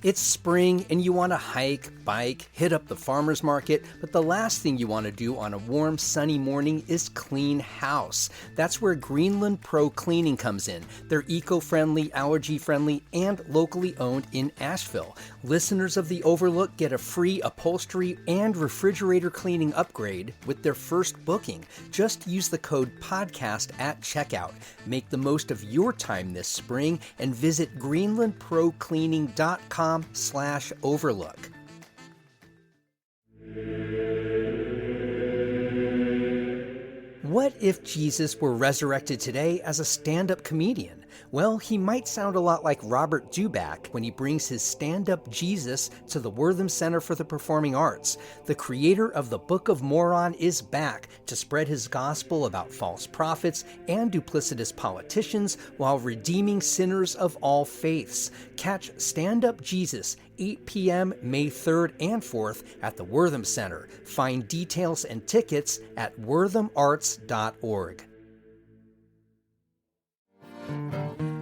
It's spring and you want to hike, bike, hit up the farmer's market, but the last thing you want to do on a warm, sunny morning is clean house. That's where Greenland Pro Cleaning comes in. They're eco-friendly, allergy-friendly, and locally owned in Asheville. Listeners of The Overlook get a free upholstery and refrigerator cleaning upgrade with their first booking. Just use the code PODCAST at checkout. Make the most of your time this spring and visit greenlandprocleaning.com/overlook. What if Jesus were resurrected today as a stand-up comedian? Well, he might sound a lot like Robert Dubak when he brings his stand-up Jesus to the Wortham Center for the Performing Arts. The creator of the Book of Moron is back to spread his gospel about false prophets and duplicitous politicians while redeeming sinners of all faiths. Catch Stand-Up Jesus, 8 p.m. May 3rd and 4th at the Wortham Center. Find details and tickets at worthamarts.org.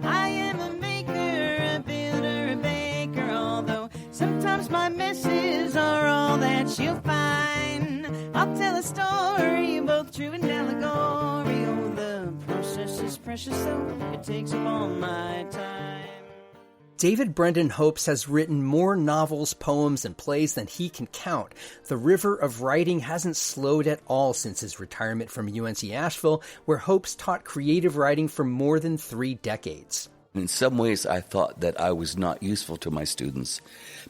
I am a maker, a builder, a baker, although sometimes my messes are all that you'll find. I'll tell a story, both true and allegory. Oh, the process is precious, so it takes up all my time. David Brendan Hopes has written more novels, poems, and plays than he can count. The river of writing hasn't slowed at all since his retirement from UNC-Asheville, where Hopes taught creative writing for more than 3 decades. In some ways, I thought that I was not useful to my students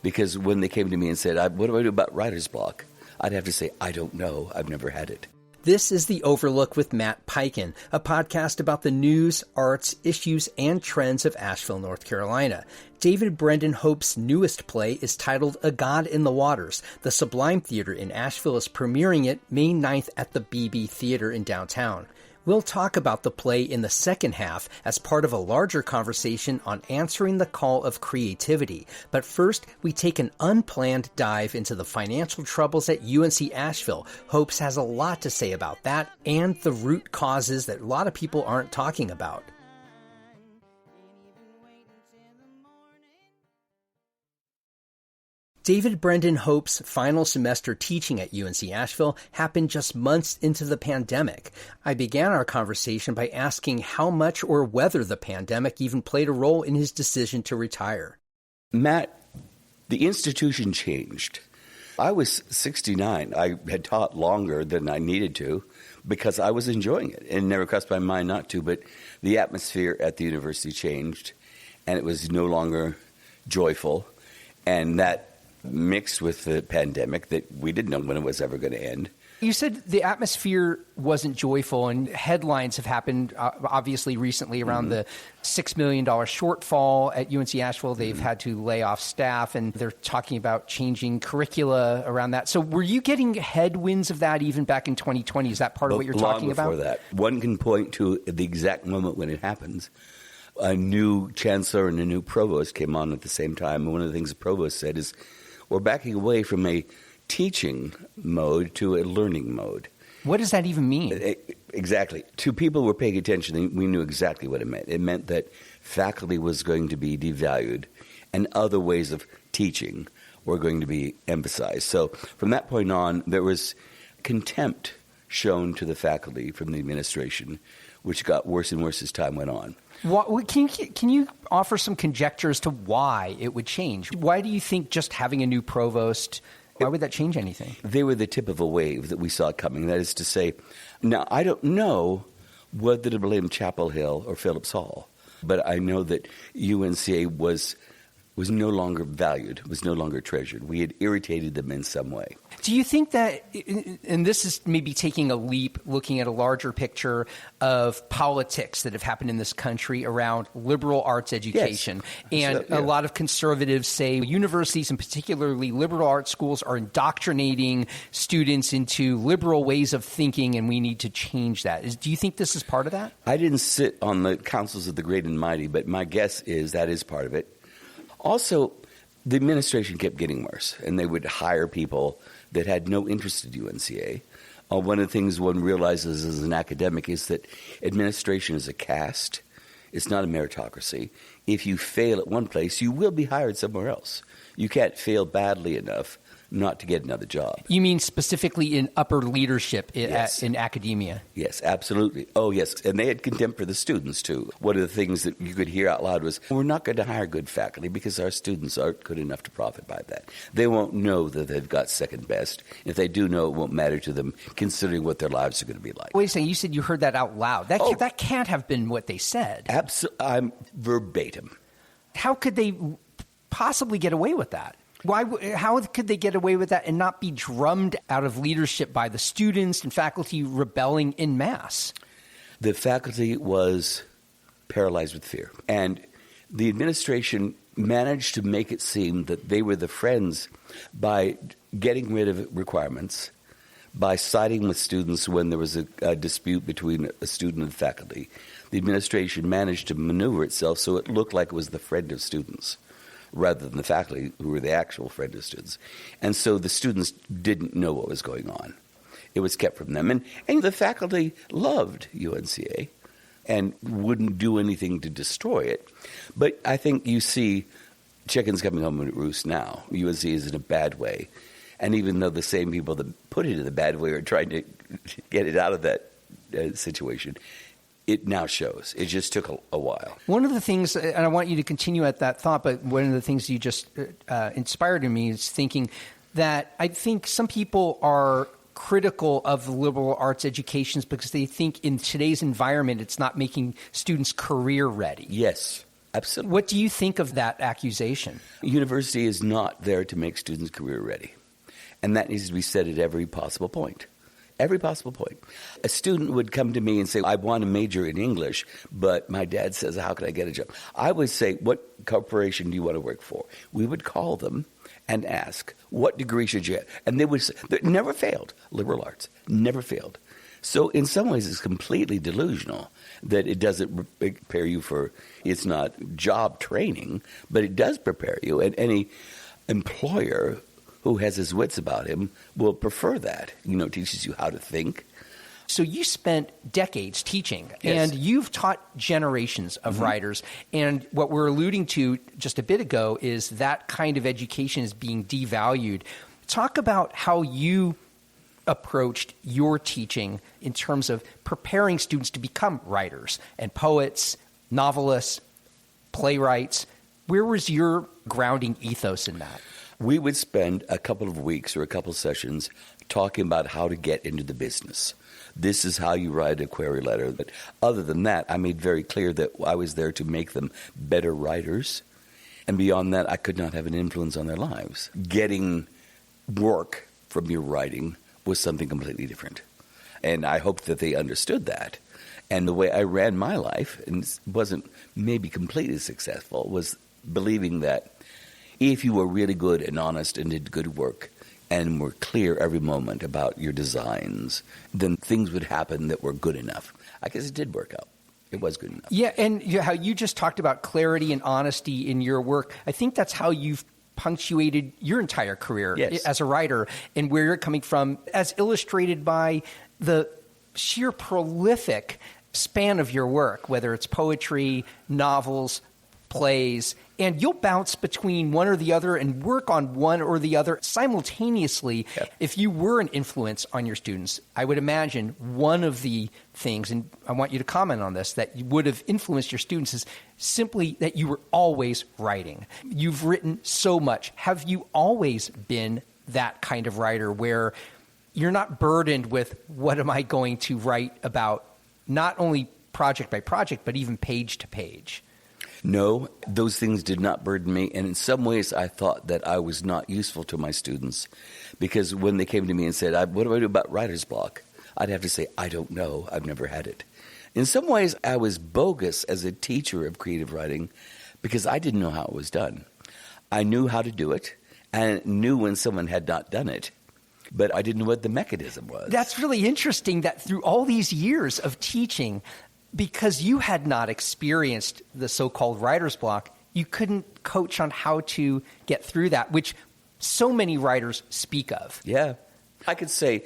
because when they came to me and said, what do I do about writer's block? I'd have to say, I don't know. I've never had it. This is The Overlook with Matt Peiken, a podcast about the news, arts, issues, and trends of Asheville, North Carolina. David Brendan Hopes' newest play is titled A God in the Waters. The Sublime Theater in Asheville is premiering it May 9th at the BB Theater in downtown. We'll talk about the play in the second half as part of a larger conversation on answering the call of creativity. But first, we take an unplanned dive into the financial troubles at UNC-Asheville. Hopes has a lot to say about that and the root causes that a lot of people aren't talking about. David Brendan Hopes' final semester teaching at UNC-Asheville happened just months into the pandemic. I began our conversation by asking how much or whether the pandemic even played a role in his decision to retire. Matt, the institution changed. I was 69. I had taught longer than I needed to because I was enjoying it. It never crossed my mind not to, but the atmosphere at the university changed, and it was no longer joyful, and that mixed with the pandemic that we didn't know when it was ever going to end. You said the atmosphere wasn't joyful, and headlines have happened, obviously, recently around the $6 million shortfall at UNC-Asheville. They've had to lay off staff, and they're talking about changing curricula around that. So were you getting headwinds of that even back in 2020? Is that part of what you're talking about? Long before that. One can point to the exact moment when it happens. A new chancellor and a new provost came on at the same time, and one of the things the provost said is, we're backing away from a teaching mode to a learning mode. What does that even mean? Exactly. To people who were paying attention, we knew exactly what it meant. It meant that faculty was going to be devalued and other ways of teaching were going to be emphasized. So from that point on, there was contempt shown to the faculty from the administration, which got worse and worse as time went on. Can you offer some conjecture as to why it would change? Why do you think just having a new provost, why would that change anything? They were the tip of a wave that we saw coming. That is to say, now I don't know whether to blame Chapel Hill or Phillips Hall, but I know that UNCA was no longer valued, was no longer treasured. We had irritated them in some way. Do you think that, and this is maybe taking a leap, looking at a larger picture of politics that have happened in this country around liberal arts education, yes. And a lot of conservatives say universities, and particularly liberal arts schools, are indoctrinating students into liberal ways of thinking, and we need to change that. Do you think this is part of that? I didn't sit on the councils of the great and mighty, but my guess is that is part of it. Also, the administration kept getting worse, and they would hire people that had no interest in UNCA. One of the things one realizes as an academic is that administration is a caste. It's not a meritocracy. If you fail at one place, you will be hired somewhere else. You can't fail badly enough not to get another job. You mean specifically in upper leadership Yes. in academia? Yes, absolutely. Oh, yes. And they had contempt for the students, too. One of the things that you could hear out loud was, we're not going to hire good faculty because our students aren't good enough to profit by that. They won't know that they've got second best. If they do know, it won't matter to them, considering what their lives are going to be like. Wait a second. You said you heard that out loud. That can't have been what they said. I'm verbatim. How could they possibly get away with that? How could they get away with that and not be drummed out of leadership by the students and faculty rebelling en masse? The faculty was paralyzed with fear. And the administration managed to make it seem that they were the friends by getting rid of requirements, by siding with students when there was a dispute between a student and faculty. The administration managed to maneuver itself so it looked like it was the friend of students, rather than the faculty who were the actual friend of students. And so the students didn't know what was going on. It was kept from them. And the faculty loved UNCA and wouldn't do anything to destroy it. But I think you see chickens coming home to roost now. UNC is in a bad way. And even though the same people that put it in the bad way are trying to get it out of that situation, it now shows. It just took a while. One of the things, and I want you to continue at that thought, but one of the things you just inspired in me is thinking that I think some people are critical of liberal arts educations because they think in today's environment it's not making students career ready. Yes, absolutely. What do you think of that accusation? University is not there to make students career ready. And that needs to be said at every possible point. Every possible point. A student would come to me and say, I want to major in English, but my dad says, how can I get a job? I would say, what corporation do you want to work for? We would call them and ask, what degree should you have? And they would say, it never failed. Liberal arts, never failed. So in some ways, it's completely delusional that it doesn't prepare you for, it's not job training, but it does prepare you. And any employer who has his wits about him will prefer that. Teaches you how to think. So you spent decades teaching, Yes. and you've taught generations of writers. And what we're alluding to just a bit ago is that kind of education is being devalued. Talk about how you approached your teaching in terms of preparing students to become writers and poets, novelists, playwrights. Where was your grounding ethos in that? We would spend a couple of weeks or a couple of sessions talking about how to get into the business. This is how you write a query letter. But other than that, I made very clear that I was there to make them better writers. And beyond that, I could not have an influence on their lives. Getting work from your writing was something completely different. And I hoped that they understood that. And the way I ran my life, and wasn't maybe completely successful, was believing that if you were really good and honest and did good work and were clear every moment about your designs, then things would happen that were good enough. I guess it did work out. It was good enough. Yeah, and how you just talked about clarity and honesty in your work. I think that's how you've punctuated your entire career as a writer and where you're coming from, as illustrated by the sheer prolific span of your work, whether it's poetry, novels, plays, and you'll bounce between one or the other and work on one or the other simultaneously. Yep. If you were an influence on your students, I would imagine one of the things, and I want you to comment on this, that would have influenced your students is simply that you were always writing. You've written so much. Have you always been that kind of writer where you're not burdened with what am I going to write about, not only project by project, but even page to page? No, those things did not burden me. And in some ways, I thought that I was not useful to my students because when they came to me and said, what do I do about writer's block? I'd have to say, I don't know. I've never had it. In some ways, I was bogus as a teacher of creative writing because I didn't know how it was done. I knew how to do it and knew when someone had not done it, but I didn't know what the mechanism was. That's really interesting that through all these years of teaching, because you had not experienced the so-called writer's block, you couldn't coach on how to get through that, which so many writers speak of. Yeah. I could say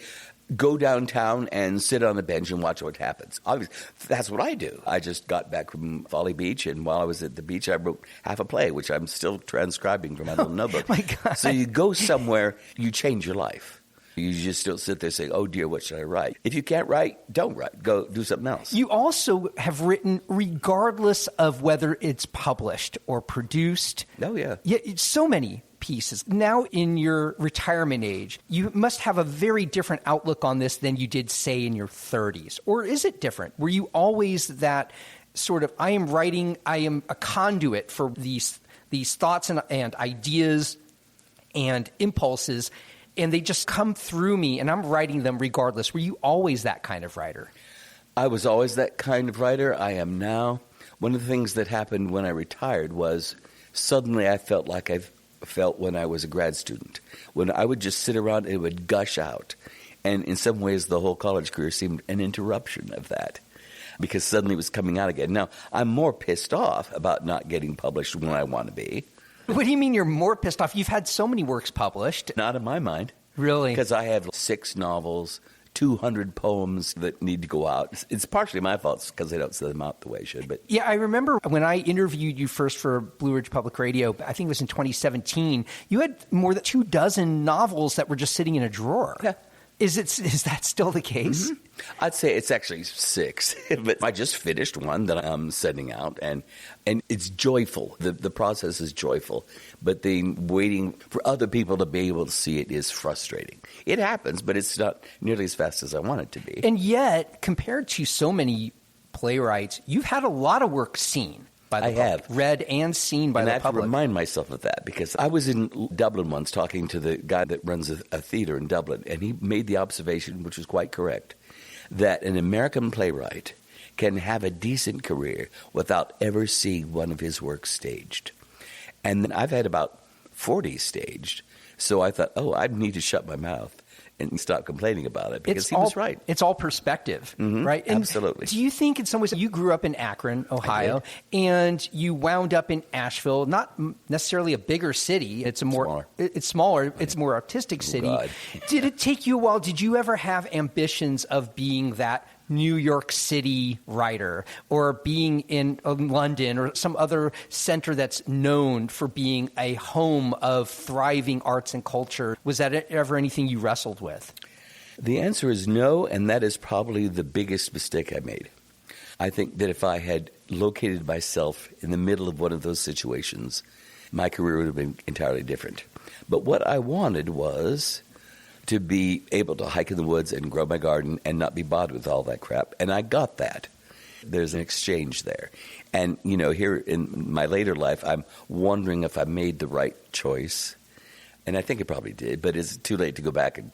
go downtown and sit on the bench and watch what happens. Obviously, that's what I do. I just got back from Folly Beach, and while I was at the beach, I wrote half a play, which I'm still transcribing from my little notebook. My God. So you go somewhere, you change your life. You just don't sit there saying, oh, dear, what should I write? If you can't write, don't write. Go do something else. You also have written regardless of whether it's published or produced. Oh, yeah. Yeah, so many pieces. Now in your retirement age, you must have a very different outlook on this than you did, say, in your 30s. Or is it different? Were you always that sort of, I am writing, I am a conduit for these thoughts and ideas and impulses, and they just come through me, and I'm writing them regardless? Were you always that kind of writer? I was always that kind of writer. I am now. One of the things that happened when I retired was suddenly I felt like I've felt when I was a grad student, when I would just sit around and it would gush out. And in some ways, the whole college career seemed an interruption of that, because suddenly it was coming out again. Now, I'm more pissed off about not getting published when I want to be. What do you mean you're more pissed off? You've had so many works published. Not in my mind. Really? Because I have 6 novels, 200 poems that need to go out. It's partially my fault because they don't send them out the way I should. But yeah, I remember when I interviewed you first for Blue Ridge Public Radio, I think it was in 2017, you had more than 24 novels that were just sitting in a drawer. Yeah. Is that still the case? Mm-hmm. I'd say it's actually 6, but I just finished one that I'm sending out, and it's joyful. The process is joyful, but then waiting for other people to be able to see it is frustrating. It happens, but it's not nearly as fast as I want it to be. And yet, compared to so many playwrights, you've had a lot of work seen by the public, read and seen by the public. And I have to remind myself of that, because I was in Dublin once talking to the guy that runs a theater in Dublin, and he made the observation, which was quite correct, that an American playwright can have a decent career without ever seeing one of his works staged. And then I've had about 40 staged, so I thought, I need to shut my mouth and stop complaining about it, because he was right. It's all perspective, right? And absolutely. do you think in some ways you grew up in Akron, Ohio, and you wound up in Asheville, not necessarily a bigger city. It's smaller. It's more artistic city. God. Did it take you a while? Did you ever have ambitions of being that New York City writer, or being in London or some other center that's known for being a home of thriving arts and culture? Was that ever anything you wrestled with? The answer is no, and that is probably the biggest mistake I made. I think that if I had located myself in the middle of one of those situations, my career would have been entirely different. But what I wanted was to be able to hike in the woods and grow my garden and not be bothered with all that crap. And I got that. There's an exchange there. And, here in my later life, I'm wondering if I made the right choice. And I think I probably did, but it's too late to go back. And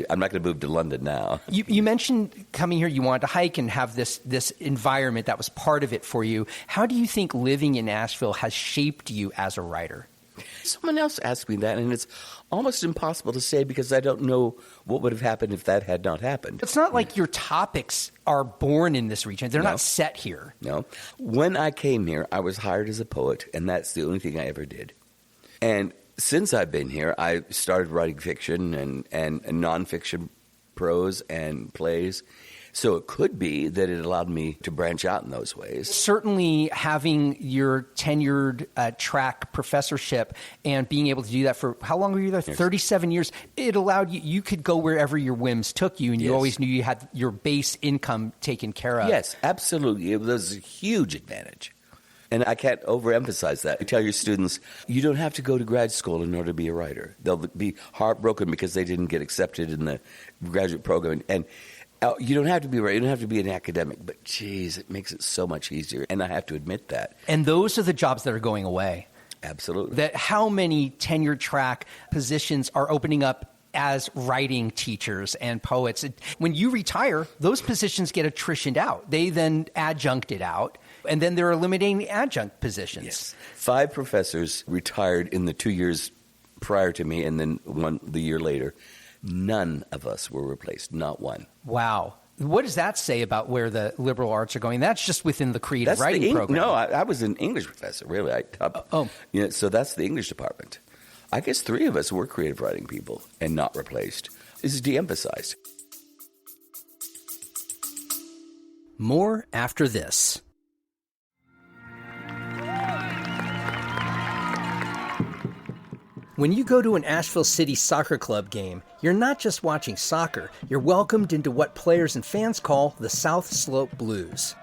I'm not going to move to London now. You mentioned coming here, you wanted to hike and have this environment that was part of it for you. How do you think living in Asheville has shaped you as a writer? Someone else asked me that, and it's almost impossible to say, because I don't know what would have happened if that had not happened. It's not like your topics are born in this region. They're not set here. No. When I came here, I was hired as a poet, and that's the only thing I ever did. And since I've been here, I started writing fiction and nonfiction prose and plays. So it could be that it allowed me to branch out in those ways. Certainly having your tenured track professorship and being able to do that for, how long were you there? 37 years. It allowed you could go wherever your whims took you, and you always knew you had your base income taken care of. Yes, absolutely. It was a huge advantage. And I can't overemphasize that. I tell your students, you don't have to go to grad school in order to be a writer. They'll be heartbroken because they didn't get accepted in the graduate program. And you don't have to be right. You don't have to be an academic, but geez, it makes it so much easier. And I have to admit that. And those are the jobs that are going away. Absolutely. That how many tenure track positions are opening up as writing teachers and poets? When you retire, those positions get attritioned out. They then adjuncted out, and then they're eliminating the adjunct positions. Yes. 5 professors retired in the 2 years prior to me, and then one the year later. None of us were replaced, not one. Wow. What does that say about where the liberal arts are going? That's just within the creative writing program. No, I was an English professor, really. So that's the English department. I guess 3 of us were creative writing people and not replaced. This is de-emphasized. More after this. When you go to an Asheville City Soccer Club game, you're not just watching soccer, you're welcomed into what players and fans call the South Slope Blues.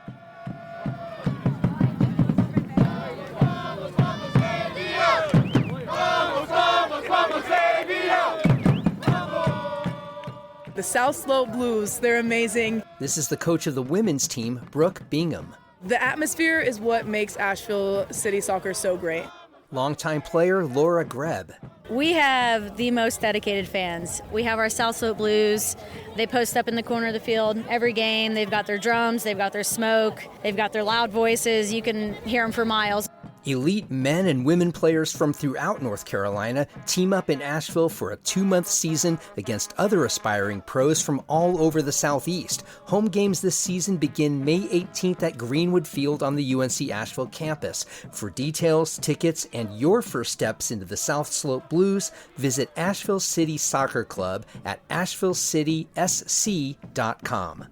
The South Slope Blues, they're amazing. This is the coach of the women's team, Brooke Bingham. The atmosphere is what makes Asheville City Soccer so great. Longtime player Laura Greb. We have the most dedicated fans. We have our South Slope Blues. They post up in the corner of the field every game. They've got their drums, they've got their smoke, they've got their loud voices. You can hear them for miles. Elite men and women players from throughout North Carolina team up in Asheville for a 2-month season against other aspiring pros from all over the Southeast. Home games this season begin May 18th at Greenwood Field on the UNC-Asheville campus. For details, tickets, and your first steps into the South Slope Blues, visit Asheville City Soccer Club at ashevillecitysc.com.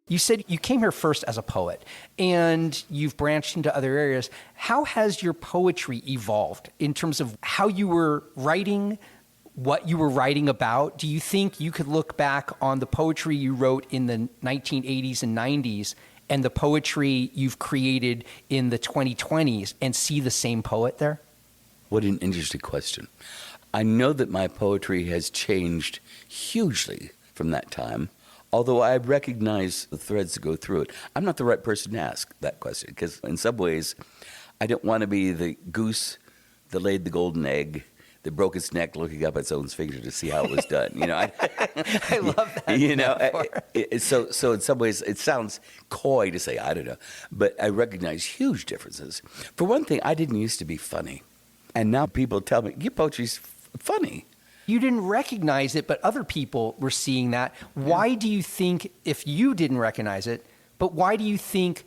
You said you came here first as a poet, and you've branched into other areas. How has your poetry evolved in terms of how you were writing, what you were writing about? Do you think you could look back on the poetry you wrote in the 1980s and 90s and the poetry you've created in the 2020s and see the same poet there? What an interesting question. I know that my poetry has changed hugely from that time. Although I recognize the threads that go through it, I'm not the right person to ask that question because in some ways, I don't want to be the goose that laid the golden egg that broke its neck looking up its own finger to see how it was done. You know, I love that. You know, so in some ways, it sounds coy to say I don't know, but I recognize huge differences. For one thing, I didn't used to be funny, and now people tell me your poetry's funny. You didn't recognize it, but other people were seeing that. Why do you think, if you didn't recognize it, but why do you think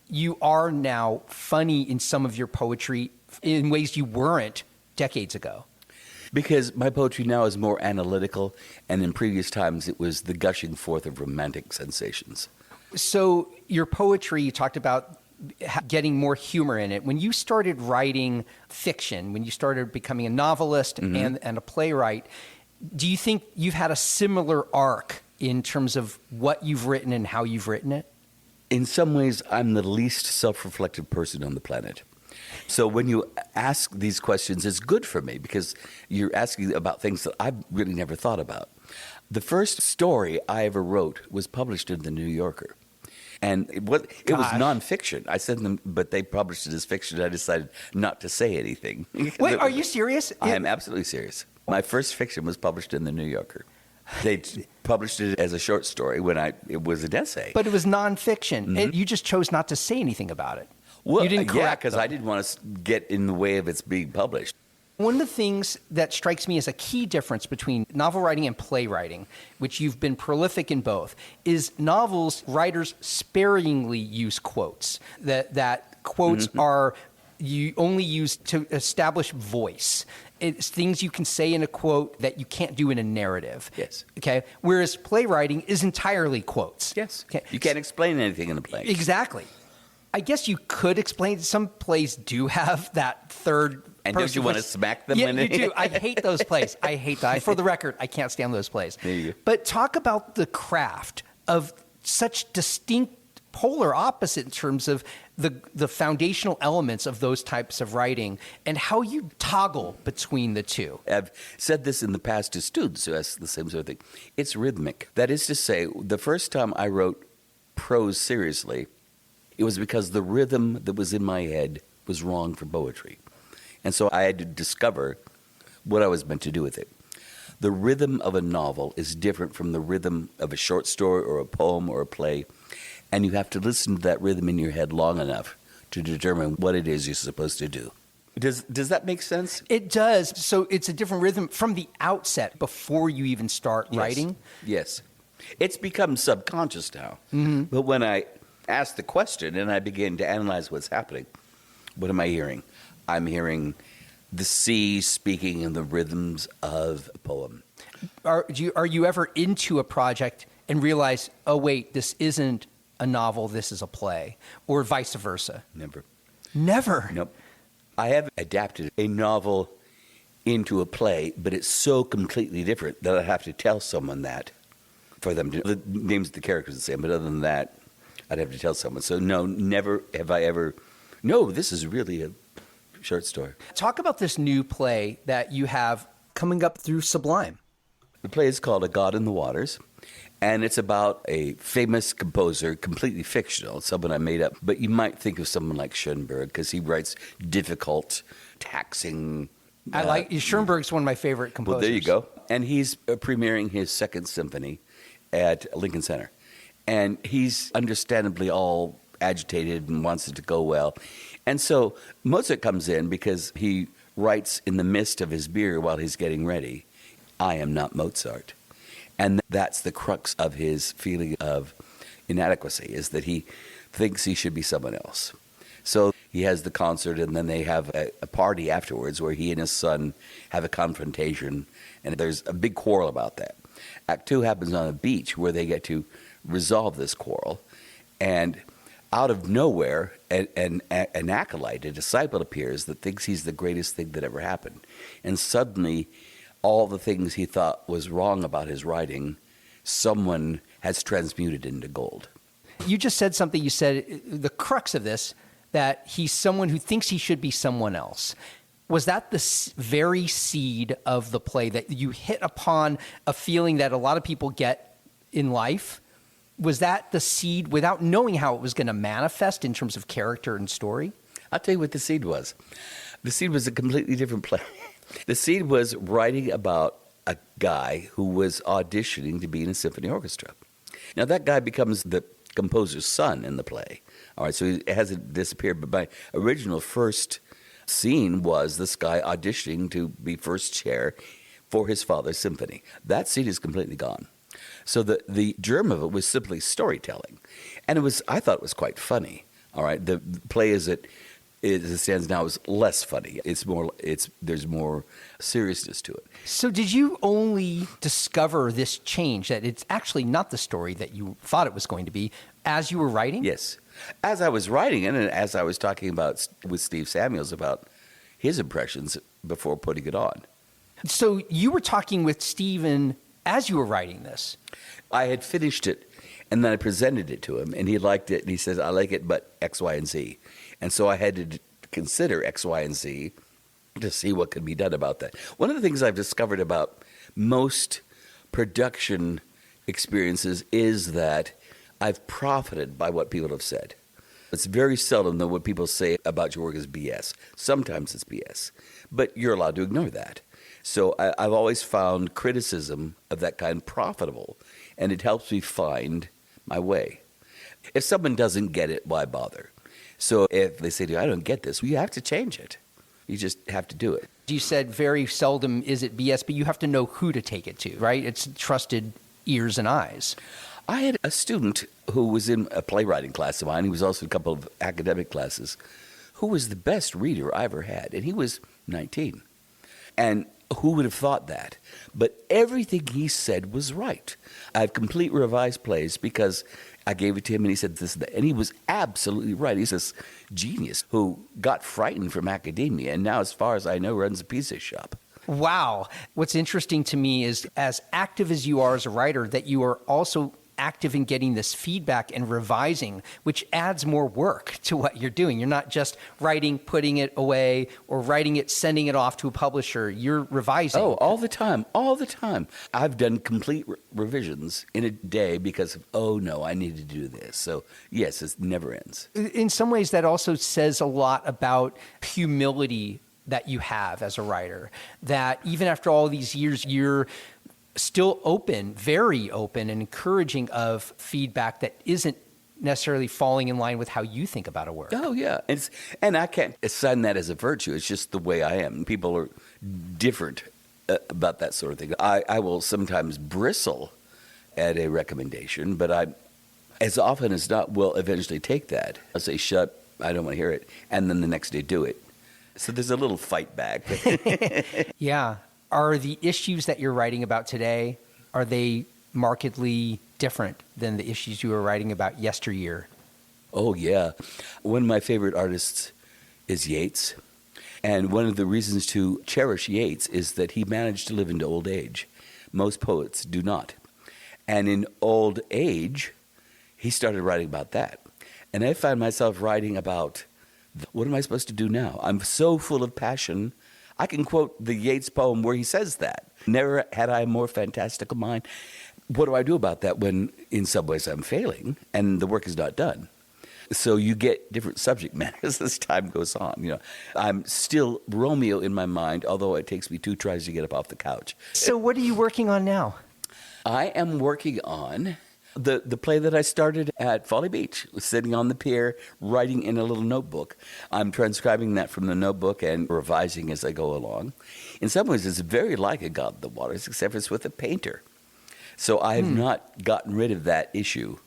you are now funny in some of your poetry in ways you weren't decades ago? Because my poetry now is more analytical, and in previous times it was the gushing forth of romantic sensations. So your poetry, you talked about getting more humor in it. When you started writing fiction, when you started becoming a novelist and a playwright, do you think you've had a similar arc in terms of what you've written and how you've written it? In some ways, I'm the least self-reflective person on the planet. So when you ask these questions, it's good for me because you're asking about things that I've really never thought about. The first story I ever wrote was published in The New Yorker. And it was nonfiction. I sent them, but they published it as fiction. I decided not to say anything. Wait, are you serious? I am absolutely serious. My first fiction was published in The New Yorker. They published it as a short story when it was an essay. But it was nonfiction. And you just chose not to say anything about it. Well, you didn't correct because I didn't want to get in the way of its being published. One of the things that strikes me as a key difference between novel writing and playwriting, which you've been prolific in both, is novels, writers sparingly use quotes. That quotes are you only use to establish voice. It's things you can say in a quote that you can't do in a narrative. Yes. Okay. Whereas playwriting is entirely quotes. Yes. Okay. You can't explain anything in a play. Exactly. I guess you could explain. Some plays do have that third and person. don't you want to smack them? Yeah, you do. I hate those plays. I hate that. For the record, I can't stand those plays. There you go. But talk about the craft of such distinct polar opposite in terms of the foundational elements of those types of writing and how you toggle between the two. I've said this in the past to students who ask the same sort of thing. It's rhythmic. That is to say, the first time I wrote prose seriously, it was because the rhythm that was in my head was wrong for poetry. And so I had to discover what I was meant to do with it. The rhythm of a novel is different from the rhythm of a short story or a poem or a play. And you have to listen to that rhythm in your head long enough to determine what it is you're supposed to do. Does that make sense? It does. So it's a different rhythm from the outset before you even start writing? Yes. It's become subconscious now. But when I ask the question and I begin to analyze what's happening, what am I hearing? I'm hearing the sea speaking in the rhythms of a poem. Are you ever into a project and realize, oh, wait, this isn't a novel, this is a play, or vice versa? Never. Never? Nope. I have adapted a novel into a play, but it's so completely different that I have to tell someone that for them to. The names of the characters are the same, but other than that, I'd have to tell someone. So no, never have I ever. No, this is really a short story. Talk about this new play that you have coming up through Sublime. The play is called A God in the Waters, and it's about a famous composer, completely fictional, someone I made up. But you might think of someone like Schoenberg, because he writes difficult, taxing. I like Schoenberg's one of my favorite composers. Well, there you go. And he's premiering his second symphony at Lincoln Center. And he's understandably all agitated and wants it to go well. And so Mozart comes in because he writes in the midst of his beer while he's getting ready, I am not Mozart. And that's the crux of his feeling of inadequacy, is that he thinks he should be someone else. So he has the concert, and then they have a party afterwards where he and his son have a confrontation, and there's a big quarrel about that. Act 2 happens on a beach where they get to resolve this quarrel, and out of nowhere, an acolyte, a disciple appears that thinks he's the greatest thing that ever happened. And suddenly, all the things he thought was wrong about his writing, someone has transmuted into gold. You just said something, you said the crux of this, that he's someone who thinks he should be someone else. Was that the very seed of the play, that you hit upon a feeling that a lot of people get in life? Was that the seed without knowing how it was going to manifest in terms of character and story? I'll tell you what the seed was. The seed was a completely different play. The seed was writing about a guy who was auditioning to be in a symphony orchestra. Now, that guy becomes the composer's son in the play. All right, so he hasn't disappeared. But my original first scene was this guy auditioning to be first chair for his father's symphony. That seed is completely gone. So the germ of it was simply storytelling. And I thought it was quite funny. All right, the play as it stands now is less funny. There's more seriousness to it. So did you only discover this change, that it's actually not the story that you thought it was going to be, as you were writing? Yes. As I was writing it, and as I was talking about with Steve Samuels about his impressions before putting it on. So you were talking with Steven as you were writing this? I had finished it, and then I presented it to him, and he liked it, and he says, I like it, but X, Y, and Z. And so I had to consider X, Y, and Z to see what could be done about that. One of the things I've discovered about most production experiences is that I've profited by what people have said. It's very seldom that what people say about your work is BS. Sometimes it's BS, but you're allowed to ignore that. So I've always found criticism of that kind profitable, and it helps me find my way. If someone doesn't get it, why bother? So if they say to you, I don't get this, well, you have to change it. You just have to do it. You said very seldom is it BS, but you have to know who to take it to, right? It's trusted ears and eyes. I had a student who was in a playwriting class of mine. He was also in a couple of academic classes, who was the best reader I ever had. And he was 19. And who would have thought that? But everything he said was right. I've complete revised plays because I gave it to him and he said this and that. And he was absolutely right. He's this genius who got frightened from academia and now, as far as I know, runs a pizza shop. Wow. What's interesting to me is, as active as you are as a writer, that you are also active in getting this feedback and revising, which adds more work to what you're doing. You're not just writing, putting it away, or writing it, sending it off to a publisher. You're revising. Oh, all the time. I've done complete revisions in a day because of, oh no, I need to do this. So yes, it never ends. In some ways, that also says a lot about humility that you have as a writer, that even after all these years, you're still open, very open and encouraging of feedback that isn't necessarily falling in line with how you think about a work. Oh, yeah. And I can't assign that as a virtue. It's just the way I am. People are different about that sort of thing. I will sometimes bristle at a recommendation, but I, as often as not, will eventually take that. I'll say, shut, I don't want to hear it, and then the next day do it. So there's a little fight back. Yeah. Are the issues that you're writing about today, are they markedly different than the issues you were writing about yesteryear? Oh, yeah. One of my favorite artists is Yeats. And one of the reasons to cherish Yeats is that he managed to live into old age. Most poets do not. And in old age, he started writing about that. And I find myself writing about, what am I supposed to do now? I'm so full of passion. I can quote the Yeats poem where he says that. Never had I a more fantastical mind. What do I do about that when in some ways I'm failing and the work is not done? So you get different subject matters as time goes on. You know, I'm still Romeo in my mind, although it takes me 2 tries to get up off the couch. So what are you working on now? I am working on the play that I started at Folly Beach, sitting on the pier, writing in a little notebook. I'm transcribing that from the notebook and revising as I go along. In some ways, it's very like A God in the Waters, except it's with a painter. So I have not gotten rid of that issue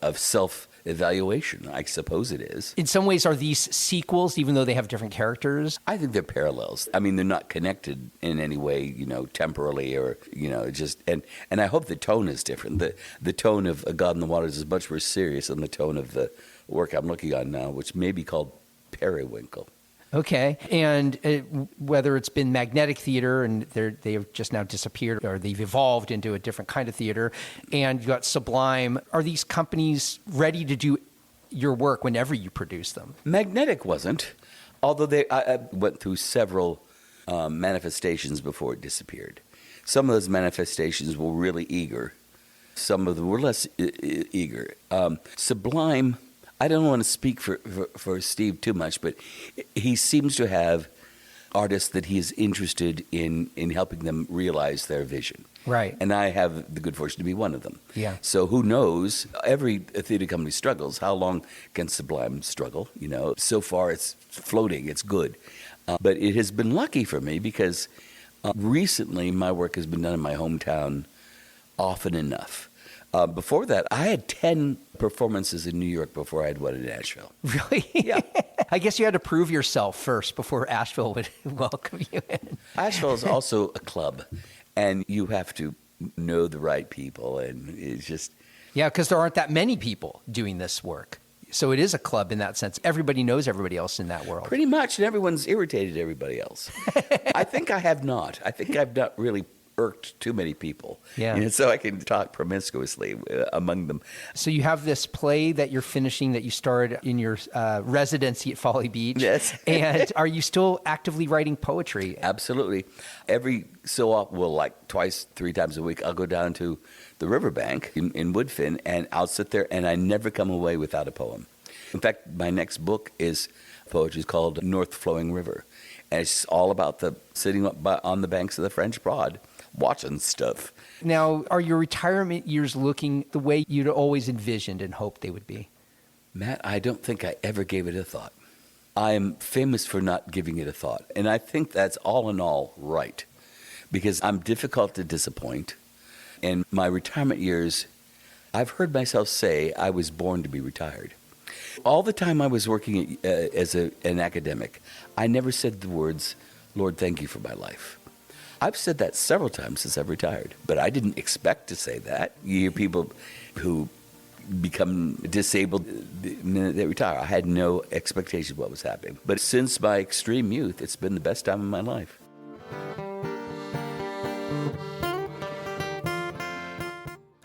of self-evaluation, I suppose it is. In some ways, are these sequels, even though they have different characters? I think they're parallels. I mean, they're not connected in any way, you know, temporally or, you know, just, and I hope the tone is different. The tone of A God in the Waters is much more serious than the tone of the work I'm looking on now, which may be called Periwinkle. Okay. And whether it's been magnetic theater and they have just now disappeared or they've evolved into a different kind of theater, and you've got Sublime, are these companies ready to do your work whenever you produce them? Magnetic wasn't, although I went through several manifestations before it disappeared. Some of those manifestations were really eager. Some of them were less eager. Sublime, I don't want to speak for Steve too much, but he seems to have artists that he is interested in helping them realize their vision. Right. And I have the good fortune to be one of them. Yeah. So who knows? Every theater company struggles. How long can Sublime struggle? You know, so far it's floating. It's good. But it has been lucky for me because recently my work has been done in my hometown often enough. Before that, I had 10 performances in New York before I had one in Asheville. Really? Yeah. I guess you had to prove yourself first before Asheville would welcome you in. Asheville is also a club, and you have to know the right people, and it's just... Yeah, because there aren't that many people doing this work. So it is a club in that sense. Everybody knows everybody else in that world. Pretty much, and everyone's irritated everybody else. I think I have not. I think I've not really irked too many people. Yeah. And so I can talk promiscuously among them. So you have this play that you're finishing that you started in your residency at Folly Beach. Yes. And are you still actively writing poetry? Absolutely. Every so often, well, like twice, 3 times a week, I'll go down to the riverbank in Woodfin, and I'll sit there, and I never come away without a poem. In fact, my next book is poetry. It's called North Flowing River. And it's all about the sitting up on the banks of the French Broad, watching stuff. Now, are your retirement years looking the way you'd always envisioned and hoped they would be? Matt, I don't think I ever gave it a thought. I am famous for not giving it a thought. And I think that's all in all right, because I'm difficult to disappoint. In my retirement years, I've heard myself say I was born to be retired. All the time I was working as an academic, I never said the words, "Lord, thank you for my life." I've said that several times since I've retired, but I didn't expect to say that. You hear people who become disabled the minute they retire. I had no expectation of what was happening. But since my extreme youth, it's been the best time of my life.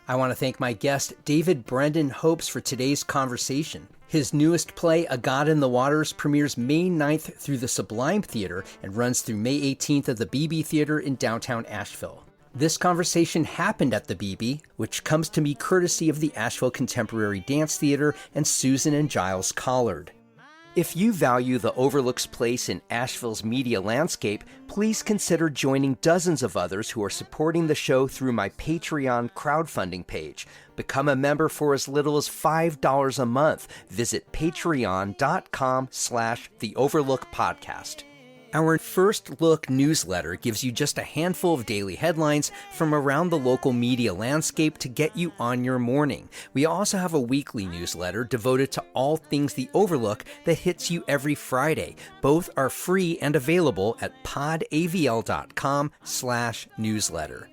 I want to thank my guest, David Brendan Hopes, for today's conversation. His newest play, A God in the Waters, premieres May 9th through the Sublime Theater and runs through May 18th at the BB Theater in downtown Asheville. This conversation happened at the BB, which comes to me courtesy of the Asheville Contemporary Dance Theater and Susan and Giles Collard. If you value the Overlook's place in Asheville's media landscape, please consider joining dozens of others who are supporting the show through my Patreon crowdfunding page. Become a member for as little as $5 a month. Visit patreon.com/The Overlook Podcast. Our First Look newsletter gives you just a handful of daily headlines from around the local media landscape to get you on your morning. We also have a weekly newsletter devoted to all things The Overlook that hits you every Friday. Both are free and available at podavl.com/newsletter.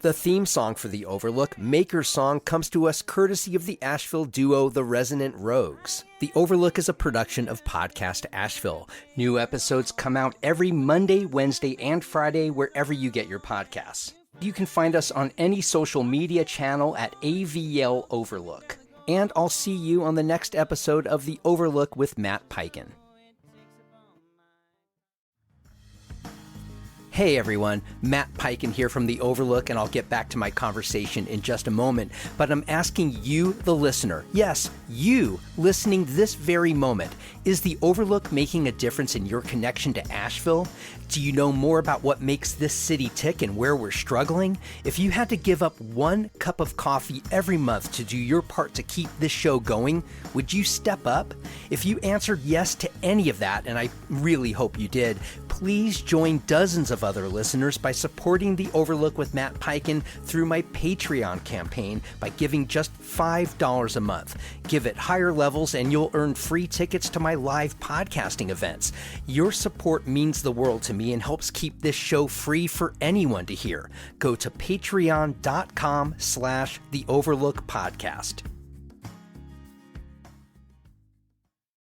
The theme song for The Overlook, Maker's Song, comes to us courtesy of the Asheville duo The Resonant Rogues. The Overlook is a production of Podcast Asheville. New episodes come out every Monday, Wednesday, and Friday wherever you get your podcasts. You can find us on any social media channel at AVL Overlook. And I'll see you on the next episode of The Overlook with Matt Peiken. Hey everyone, Matt Peiken here from The Overlook, and I'll get back to my conversation in just a moment. But I'm asking you, the listener, yes, you listening this very moment, is The Overlook making a difference in your connection to Asheville? Do you know more about what makes this city tick and where we're struggling? If you had to give up 1 cup of coffee every month to do your part to keep this show going, would you step up? If you answered yes to any of that, and I really hope you did, please join dozens of other listeners by supporting The Overlook with Matt Peiken through my Patreon campaign by giving just $5 a month. Give at higher levels and you'll earn free tickets to my live podcasting events. Your support means the world to me and helps keep this show free for anyone to hear. Go to patreon.com/The Overlook Podcast.